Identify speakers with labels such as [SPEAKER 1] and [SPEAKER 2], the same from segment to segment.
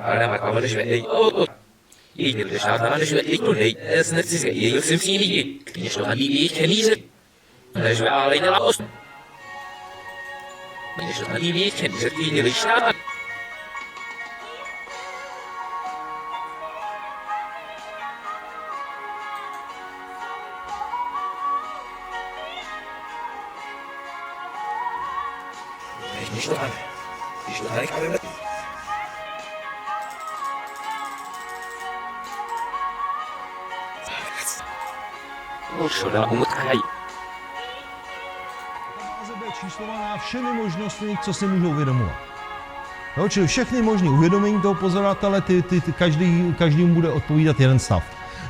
[SPEAKER 1] أنا ما قبلش بقى يجي اللي شعب أنا شو يكون هي أسنت يرسم فيني يشلون هذه كنيسة أنا شو علينا العصر يشلون هذه كنيسة يجي اللي شعب يشلون هذه كلمة شلون متخيل
[SPEAKER 2] číslovaná všemi možnostmi, co si můžou uvědomovat. No, čili všechny možné uvědomění toho pozorovatele, každý mu bude odpovídat jeden stav.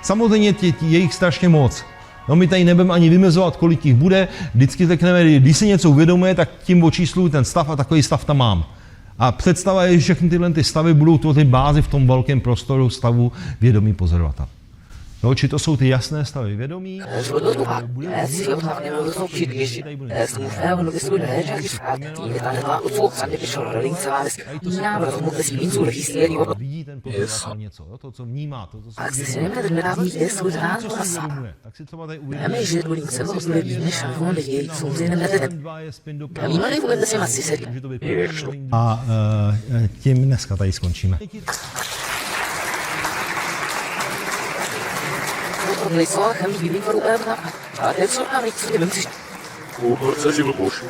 [SPEAKER 2] Samozřejmě je jich strašně moc. No, my tady nebudeme ani vymezovat, kolik jich bude. Vždycky řekneme, když si něco uvědomuje, tak tím očísluju ten stav a takový stav tam mám. A představa je, že všechny tyhle ty stavy budou tvořit bázi v tom velkém prostoru stavu vědomí pozorovatele. No, či to jsou ty jasné stavy vědomí. Vidí ten pozorovatel něco, to, co vnímá, to, co si uvědomuje. Tak si třeba tady uvědomí. A tím dneska tady skončíme.
[SPEAKER 1] Nejsou chemí výboru Evna. A teď jsou tam něco nevím.
[SPEAKER 3] Uborce si vlboš.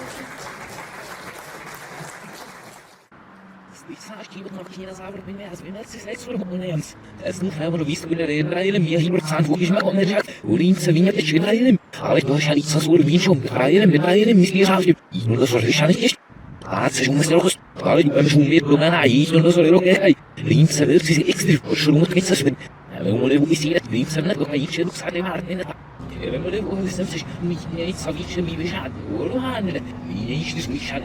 [SPEAKER 1] Na závěr by as vymerci se exformujeme. Es nicht haben visto in der Reihe mir hier zahn wo ich mal und der Urin se vinya te chidreilen. Ale to je nic co urvin šum. Reilen mit reilen mis mir schafft. Nur das soll ich nicht. A se šum se rost. Ale beim šum wird do na ich und das soll ich okay. Rin se wird sich extra šum mit se schwin. Wenn man ist jetzt wie se net go ich schon seit dem hart in der. Wenn man wo ist sich nicht so wie schon wie beschad. Oder hanle. Wie ich das mich an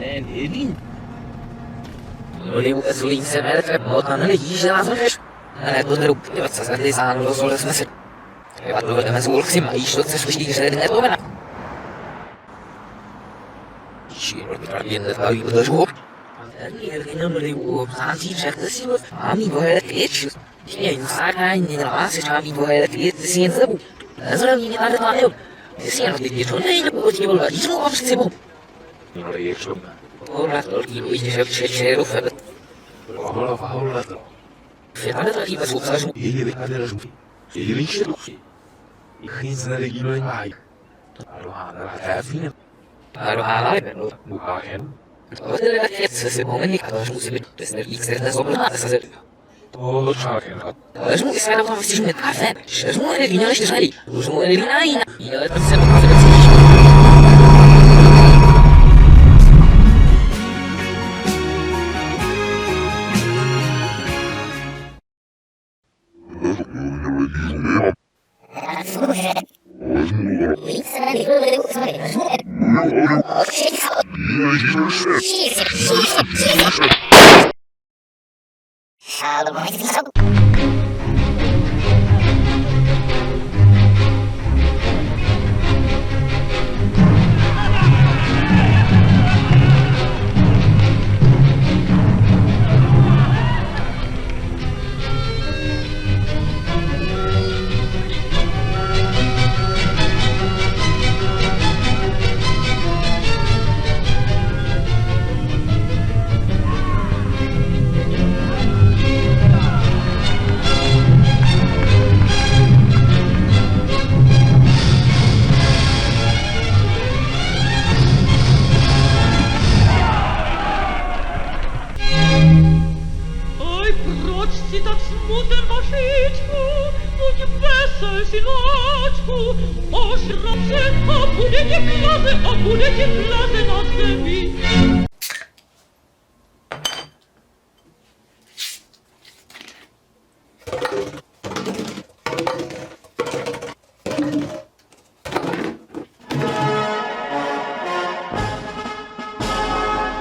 [SPEAKER 1] Rin. ولو أسوي سمعت بوطن أنا يجي عزمش أنا أقدر بس أسأل عن الوصول اسمه بعد لما مسؤول قسم أيش تسوي شيء كذا نتوه منه شيء بتعرفين نتقابل بدرجة أني الغنى مليو بسانتي بشكل سيء عمي بهذا كيتش يعني ساعة إني نراسي عمي بهذا كيتش سين زبو أزرق يني على طايو سين بدي يشون هاي بقولي والله يشون أبش سبو
[SPEAKER 3] يشون
[SPEAKER 1] والله تقولي ويجي شيء رفض
[SPEAKER 3] والله
[SPEAKER 1] في على طريق بس وخرجوا
[SPEAKER 3] يجي على رجوع يجي يشتغل يخيز على جيبان معي
[SPEAKER 1] أروح على بنو
[SPEAKER 3] مكان
[SPEAKER 1] بدل لا تسسبهم إني كذا مسبب بس نريك سرنا صبر ما تسسب
[SPEAKER 3] طول شاكر
[SPEAKER 1] لازم يسأل الله في سجن العفان لازم أنا اللي نعيش تشغلي لازم أنا اللي نعينا إذا تسسب العفان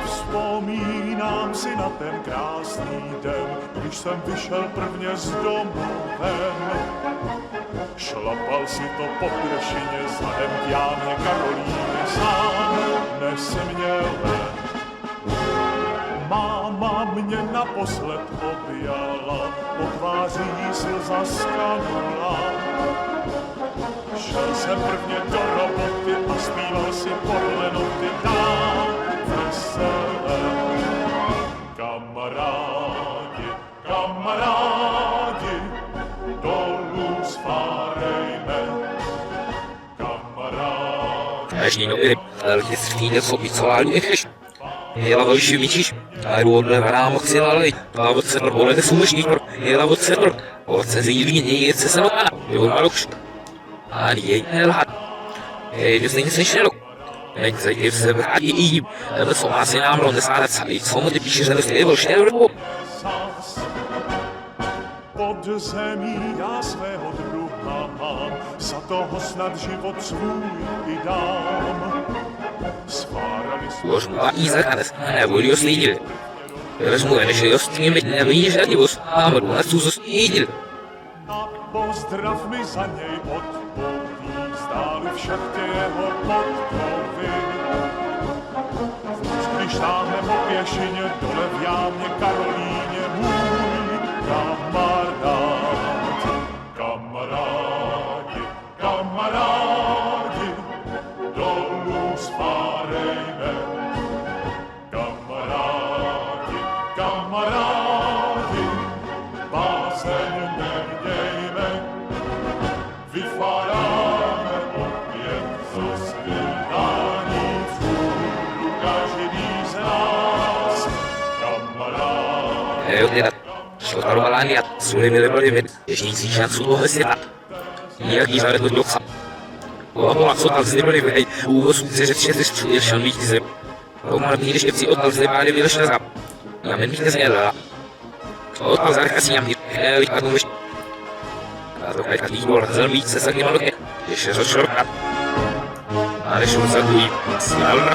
[SPEAKER 4] Vzpomínám si na ten krásný den, když jsem vyšel prvně z domu ven. Šlapal si to po pěšině vzhledem k Jáně Karolíně sám nesměle. Máma mě naposled objala, po tváří jí slza skanula. Šel jsem prvně do roboty a zpíval si podle noty dál veselé. Kamarádi, kamarádi, dolů spárejme. Kamarádi.
[SPEAKER 1] Každý nový lidi sobicovali necheš. Jela vojši víčíš, a jdu odle rámo chci a od se probole sumešní, jela od se zjíví něj se se nopána, jo malokš. A jej helhat. Jde se nic nešlo. Nechci se vrátí i jim, ale co má si nám rovne sádat sami, co mu ty píšeš, že jste byl štěrbo.
[SPEAKER 4] Pod zemí já svého druha mám, za toho snad život svůj i dám. Svárali jsme...
[SPEAKER 1] Už mladí zakades, nebudu ho slídil. Vezmu jen, že jo s tím nevidíš radivus, a mrdu na co slídil.
[SPEAKER 4] A pozdrav mi za něj odpoví, zdáli v šachtě jeho podkovy. Když táhne po pěšině dole v jámě Karolíně můj kamarád. Kamarádi, kamarádi, dolů spárejme. Kamarádi, kamarádi, bázeň nemějme. Vyfáráme opět zo svědání vzhůru každý z nás. Kamarádi.
[SPEAKER 1] Jo, teda, šlo to rovalání a sudy mi nebyly věd, ještě nic šancu toho světa. Nějaký závět do doksa. Ohola, co tam zde byly věd, úvozů se řeči se čuje šan vítěze. Romar týdeš kepci odpal zde báli vylež na záp. Já men vítěze jedla. Odpal zárka si jamí, hej, a tomu a to kaj výbor, zem více se kýma loke. Ještě řočorka. A než on zadují, snalna.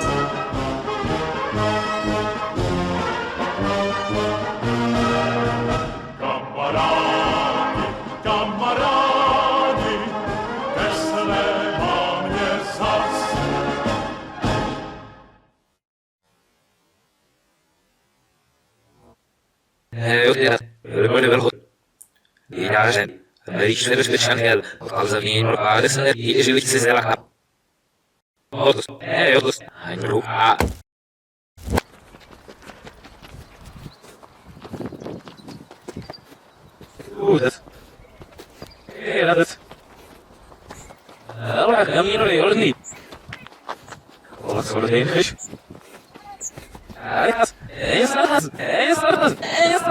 [SPEAKER 4] Kamarádi, kamarádi, veselé má mě zas.
[SPEAKER 1] Jo, teda, byly velhod. Jinářen, když nebezpečný hel, odkal za mě jenom a se nerví, že bych se zelachal. Otos, otos, ani rucha. Das. Das. Allah, kamino le olni. Allah soll den Fisch. Ayas, ayas, ayas, ayas, ayas.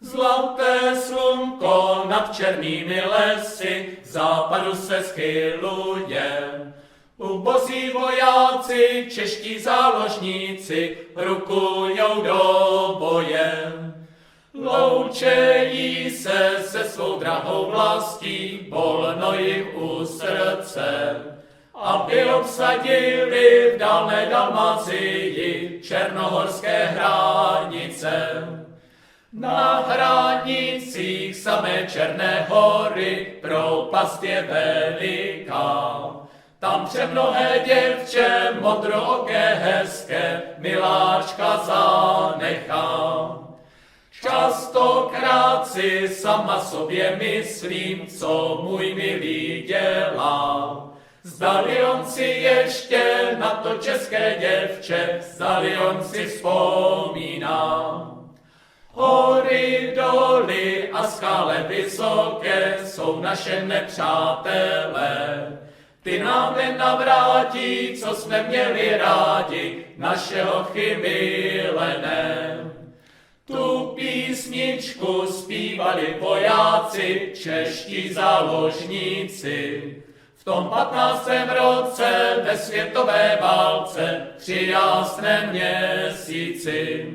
[SPEAKER 5] Zlaté slunko nad černými lesy, k západu se schyluje. Ubozí vojáci, čeští záložníci, rukujou do boje. Loučejí se svou drahou vlastí, bolno jim u srdce. Aby obsadili v dálné Dalmácii černohorské hranice. Na hranicích samé Černé hory propast je veliká. Tam přemnohé děvče, modrooké hezké, miláčka zanechá. Častokrát si sama sobě myslím, co můj milý dělá. Zdali on si ještě na to české děvče, zdali on si vzpomíná. Hory, doly a skále vysoké jsou naše nepřátelé. Ty nám nenavrátí, co jsme měli rádi, naše hochy milené. Tu písničku zpívali vojáci, čeští záložníci. V tom 15. roce ve světové válce při jasném měsíci.